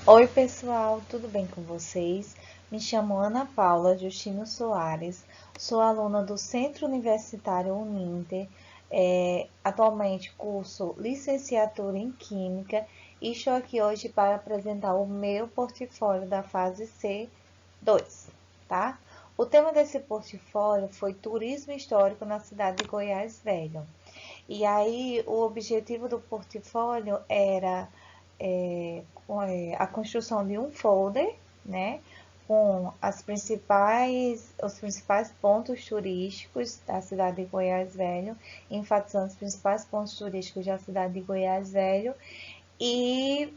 Oi, pessoal, tudo bem com vocês? Me chamo Ana Paula Justino Soares, sou aluna do Centro Universitário Uninter, atualmente curso licenciatura em Química e estou aqui hoje para apresentar o meu portfólio da fase C2, tá? O tema desse portfólio foi Turismo Histórico na cidade de Goiás Velho. E aí, o objetivo do portfólio era a construção de um folder, né, com os principais pontos turísticos da cidade de Goiás Velho, enfatizando os principais pontos turísticos da cidade de Goiás Velho e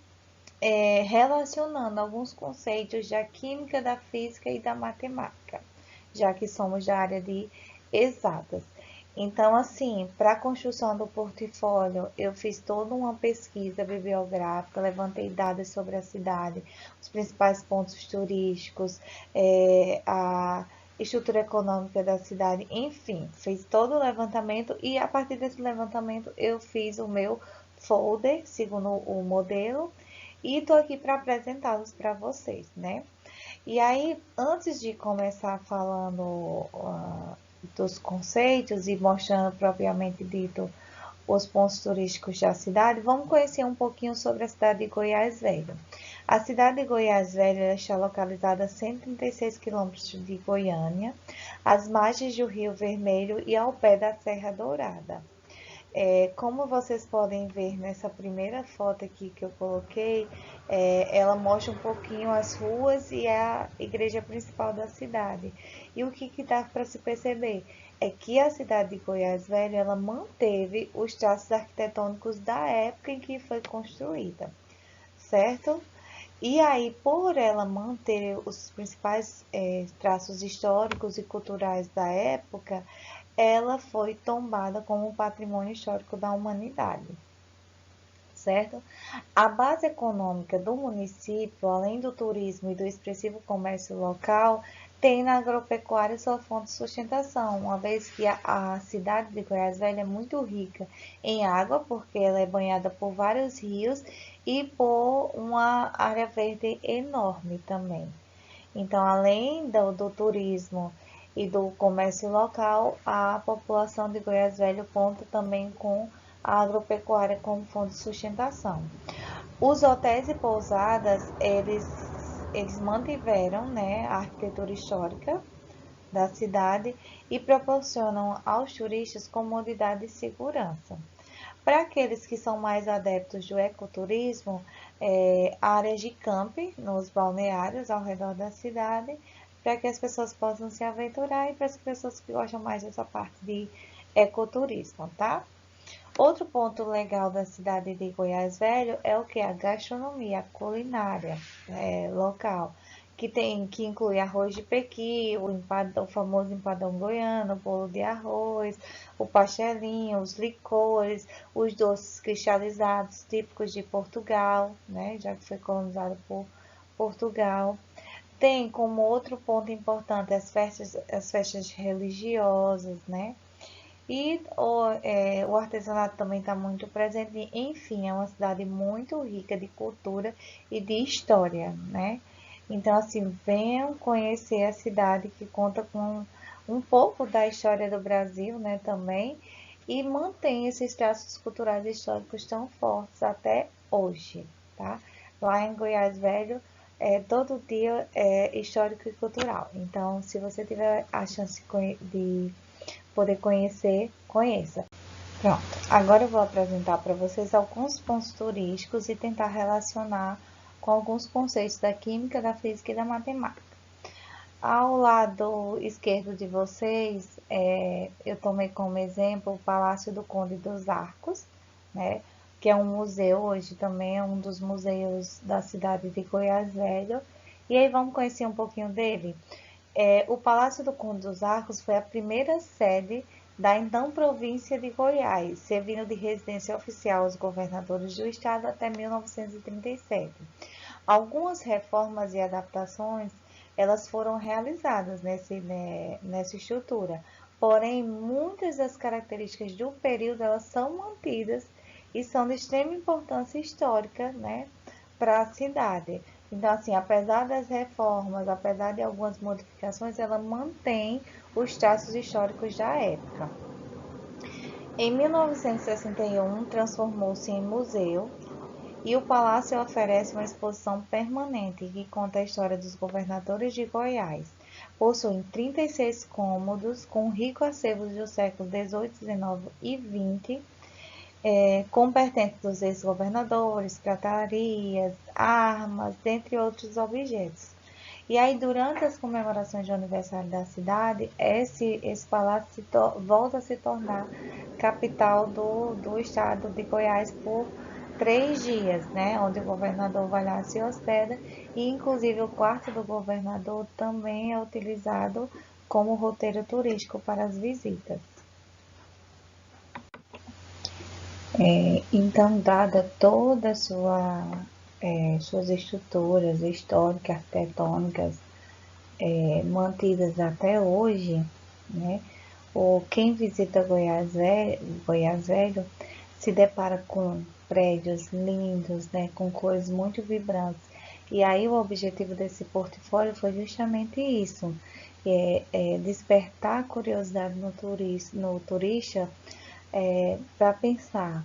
relacionando alguns conceitos da química, da física e da matemática, já que somos da área de exatas. Então, assim, para a construção do portfólio, eu fiz toda uma pesquisa bibliográfica, levantei dados sobre a cidade, os principais pontos turísticos, a estrutura econômica da cidade, enfim, fiz todo o levantamento e a partir desse levantamento eu fiz o meu folder, segundo o modelo, e tô aqui para apresentá-los para vocês, né? E aí, antes de começar falando dos conceitos e mostrando propriamente dito os pontos turísticos da cidade, vamos conhecer um pouquinho sobre a cidade de Goiás Velho. A cidade de Goiás Velho está localizada a 136 quilômetros de Goiânia, às margens do Rio Vermelho e ao pé da Serra Dourada. Como vocês podem ver nessa primeira foto aqui que eu coloquei, ela mostra um pouquinho as ruas e a igreja principal da cidade. E o que dá para se perceber é que a cidade de Goiás Velho, ela manteve os traços arquitetônicos da época em que foi construída, certo? E aí, por ela manter os principais traços históricos e culturais da época, ela foi tombada como patrimônio histórico da humanidade, certo? A base econômica do município, além do turismo e do expressivo comércio local, tem na agropecuária sua fonte de sustentação, uma vez que a cidade de Goiás Velha é muito rica em água, porque ela é banhada por vários rios e por uma área verde enorme também. Então, além do turismo e do comércio local, a população de Goiás Velho conta também com a agropecuária como fonte de sustentação. Os hotéis e pousadas, eles mantiveram, né, a arquitetura histórica da cidade e proporcionam aos turistas comodidade e segurança. Para aqueles que são mais adeptos do ecoturismo, áreas de camping nos balneários ao redor da cidade, para que as pessoas possam se aventurar e para as pessoas que gostam mais dessa parte de ecoturismo, tá? Outro ponto legal da cidade de Goiás Velho é o que? A gastronomia, a culinária local, que inclui arroz de pequi, o famoso empadão goiano, o bolo de arroz, o pastelinho, os licores, os doces cristalizados típicos de Portugal, né, já que foi colonizado por Portugal. Tem como outro ponto importante as festas religiosas, né? E o artesanato também está muito presente. Enfim, é uma cidade muito rica de cultura e de história, né? Então, assim, venham conhecer a cidade que conta com um pouco da história do Brasil, né, também, e mantém esses traços culturais e históricos tão fortes até hoje, tá? Lá em Goiás Velho, todo dia é histórico e cultural. Então, se você tiver a chance de poder conhecer, conheça. Pronto, agora eu vou apresentar para vocês alguns pontos turísticos e tentar relacionar com alguns conceitos da química, da física e da matemática. Ao lado esquerdo de vocês, eu tomei como exemplo o Palácio do Conde dos Arcos, né, que é um museu, hoje também é um dos museus da cidade de Goiás Velho. E aí vamos conhecer um pouquinho dele? O Palácio do Conde dos Arcos foi a primeira sede da então província de Goiás, servindo de residência oficial aos governadores do estado até 1937. Algumas reformas e adaptações elas foram realizadas nessa estrutura, porém muitas das características do período elas são mantidas e são de extrema importância histórica, né, para a cidade. Então, assim, apesar das reformas, apesar de algumas modificações, ela mantém os traços históricos da época. Em 1961, transformou-se em museu e o palácio oferece uma exposição permanente que conta a história dos governadores de Goiás. Possui 36 cômodos com rico acervo dos séculos XVIII, XIX e XX, com pertences dos ex-governadores, pratarias, armas, dentre outros objetos. E aí, durante as comemorações de aniversário da cidade, esse palácio volta a se tornar capital do estado de Goiás por 3 dias, né? Onde o governador vai lá se hospeda e, inclusive, o quarto do governador também é utilizado como roteiro turístico para as visitas. Então, dada toda a suas estruturas históricas, arquitetônicas, mantidas até hoje, né? Quem visita Goiás Velho se depara com prédios lindos, né? Com cores muito vibrantes. E aí o objetivo desse portfólio foi justamente isso, despertar a curiosidade no turista, para pensar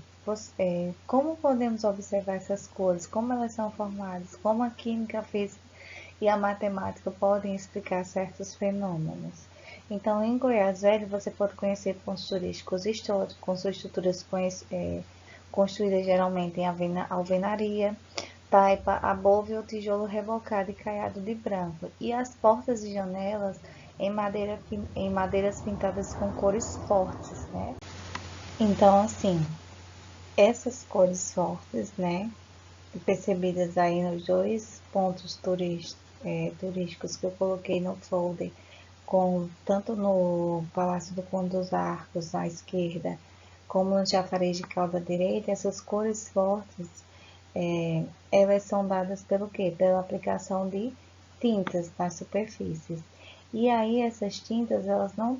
como podemos observar essas cores, como elas são formadas, como a química, a física e a matemática podem explicar certos fenômenos. Então, em Goiás Velho, você pode conhecer pontos turísticos históricos, com suas estruturas construídas geralmente em alvenaria, taipa, above ou tijolo rebocado e caiado de branco, e as portas e janelas em madeiras pintadas com cores fortes, né? Então, assim, essas cores fortes, né, percebidas aí nos dois pontos turísticos que eu coloquei no folder, tanto no Palácio do Conde dos Arcos, à esquerda, como no Chafariz de Calda à direita, essas cores fortes, elas são dadas pelo quê? Pela aplicação de tintas nas superfícies. E aí essas tintas, elas não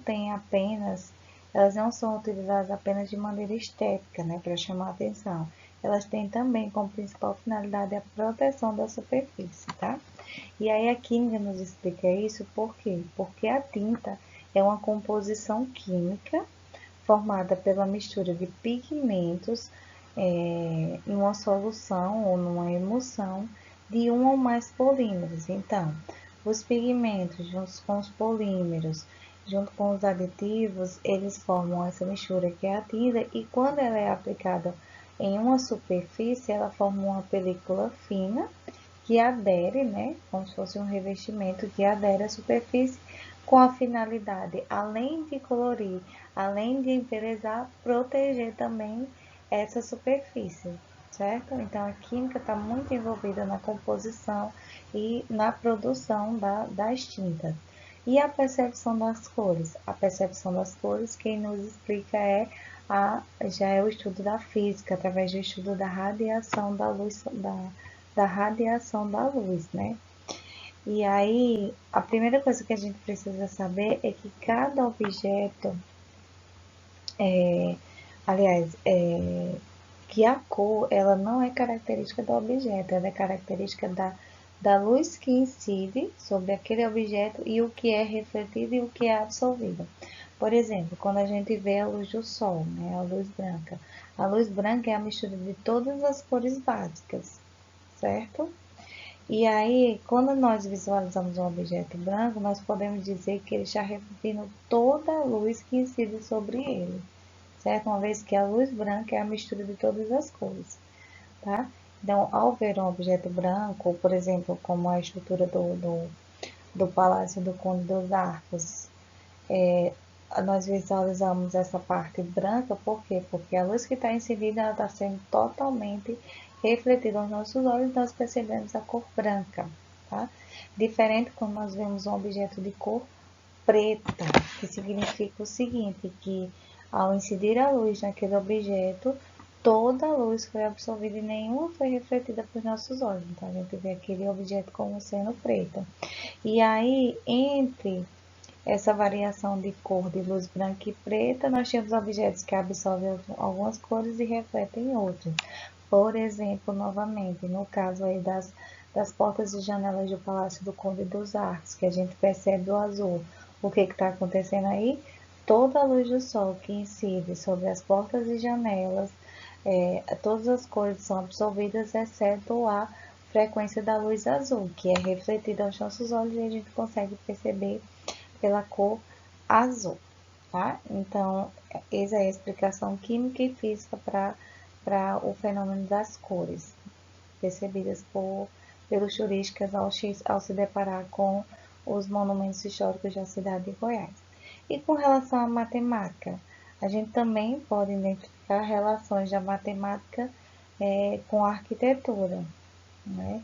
são utilizadas apenas de maneira estética, né, para chamar a atenção. Elas têm também como principal finalidade a proteção da superfície, tá? E aí a química nos explica isso por quê? Porque a tinta é uma composição química formada pela mistura de pigmentos em uma solução ou numa emulsão de um ou mais polímeros. Então, os pigmentos juntos com os polímeros, junto com os aditivos, eles formam essa mistura que é a tinta, e quando ela é aplicada em uma superfície, ela forma uma película fina que adere, né, como se fosse um revestimento que adere à superfície, com a finalidade, além de colorir, além de embelezar, proteger também essa superfície, certo? Então, a química está muito envolvida na composição e na produção das tintas. E a percepção das cores? A percepção das cores, quem nos explica já é o estudo da física, através do estudo da radiação da luz, da radiação da luz, né? E aí, a primeira coisa que a gente precisa saber é que cada objeto, é, aliás, que a cor, ela não é característica do objeto, ela é característica da luz que incide sobre aquele objeto e o que é refletido e o que é absorvido. Por exemplo, quando a gente vê a luz do sol, né, a luz branca. A luz branca é a mistura de todas as cores básicas, certo? E aí, quando nós visualizamos um objeto branco, nós podemos dizer que ele está refletindo toda a luz que incide sobre ele, certo? Uma vez que a luz branca é a mistura de todas as cores, tá? Então, ao ver um objeto branco, por exemplo, como a estrutura do Palácio do Conde dos Arcos, nós visualizamos essa parte branca, por quê? Porque a luz que está incidida está sendo totalmente refletida aos nossos olhos, nós percebemos a cor branca, tá? Diferente quando nós vemos um objeto de cor preta, que significa o seguinte, que ao incidir a luz naquele objeto, toda a luz foi absorvida e nenhuma foi refletida por nossos olhos. Então, a gente vê aquele objeto como sendo preto. E aí, entre essa variação de cor de luz branca e preta, nós temos objetos que absorvem algumas cores e refletem outras. Por exemplo, novamente, no caso aí das portas e janelas do Palácio do Conde dos Arcos, que a gente percebe o azul. O que está acontecendo aí? Toda a luz do sol que incide sobre as portas e janelas, todas as cores são absorvidas, exceto a frequência da luz azul, que é refletida aos nossos olhos e a gente consegue perceber pela cor azul, tá? Então, essa é a explicação química e física para o fenômeno das cores, percebidas pelos turistas ao se deparar com os monumentos históricos da cidade de Goiás. E com relação à matemática, a gente também pode identificar relações da matemática com a arquitetura, né?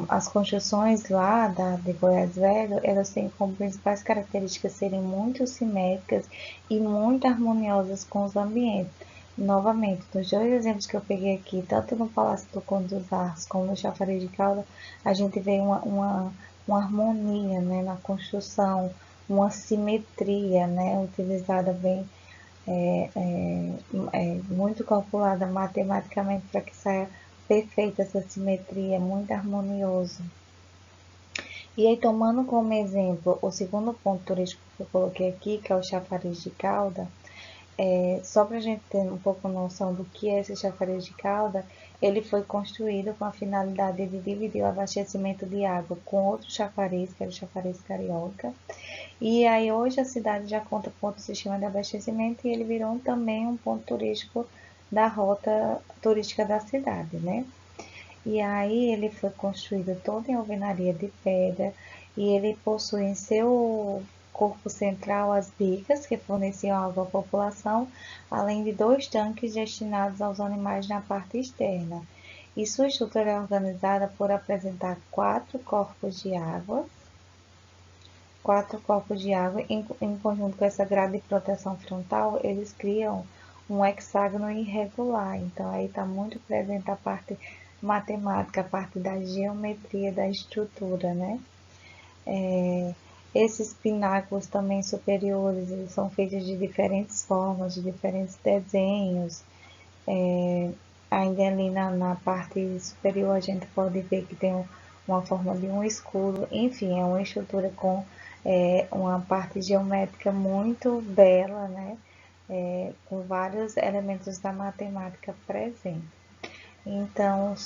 As construções lá de Goiás Velho, elas têm como principais características serem muito simétricas e muito harmoniosas com os ambientes. Novamente, nos dois exemplos que eu peguei aqui, tanto no Palácio do Conde dos Arcos como no Chafariz de Caldas, a gente vê uma harmonia, né, na construção, uma simetria, né, utilizada bem, muito calculada matematicamente para que saia perfeita essa simetria, muito harmonioso. E aí, tomando como exemplo o segundo ponto turístico que eu coloquei aqui, que é o Chafariz de Caldas, só para a gente ter um pouco noção do que é esse chafariz de Caldas, ele foi construído com a finalidade de dividir o abastecimento de água com outro chafariz, que era o chafariz Carioca. E aí hoje a cidade já conta com outro sistema de abastecimento e ele virou também um ponto turístico da rota turística da cidade, né? E aí ele foi construído todo em alvenaria de pedra e ele possui em seu corpo central as bicas que forneciam água à população, além de 2 tanques destinados aos animais na parte externa. E sua estrutura é organizada por apresentar 4 corpos de água em conjunto com essa grade de proteção frontal, eles criam um hexágono irregular. Então aí está muito presente a parte matemática, a parte da geometria da estrutura, né? Esses pináculos também superiores, eles são feitos de diferentes formas, de diferentes desenhos. Ainda ali na parte superior a gente pode ver que tem uma forma de um escudo. Enfim, é uma estrutura com uma parte geométrica muito bela, né? Com vários elementos da matemática presentes. Então,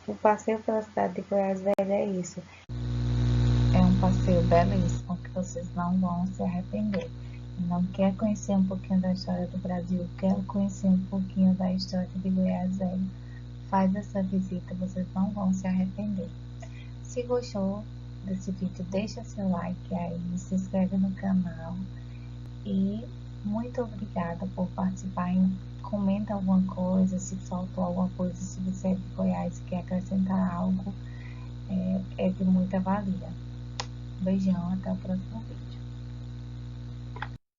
o passeio pela cidade de Goiás Velho é isso. É um passeio belíssimo que vocês não vão se arrepender. Não quer conhecer um pouquinho da história do Brasil, quer conhecer um pouquinho da história de Goiás Velho, faz essa visita, vocês não vão se arrepender. Se gostou desse vídeo, deixa seu like aí, se inscreve no canal e muito obrigada por participar. Comenta alguma coisa, se faltou alguma coisa, se você é de Goiás e quer acrescentar algo, é de muita valia. Beijão, até o próximo vídeo.